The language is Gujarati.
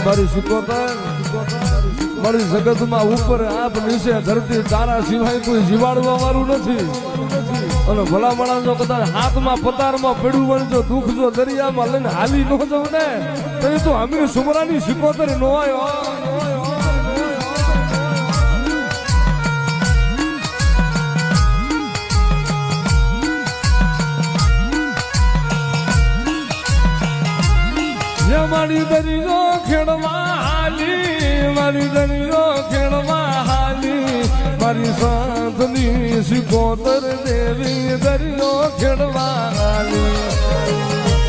મારી સિકોતર મારી જગતમાં ઉપર આપ નીચે ધરતી તારા સિવાય કોઈ જીવાડવા વાળું નથી. અને ભલા માણસ જો કદાચ હાથમાં પતારમાં પડ્યું હોય જો દુઃખ જો દરિયામાં લઈને હાલી ન જવું ને તો એ તો અમીર સુમરાની સિકોતર નો આવ્યો. મારી દરિયો ખેડવા હાલી મારી દરિયો ખેડવા હાલી મારી સાધની સિકોતર દેવી દરિયો ખેડવા હાલી.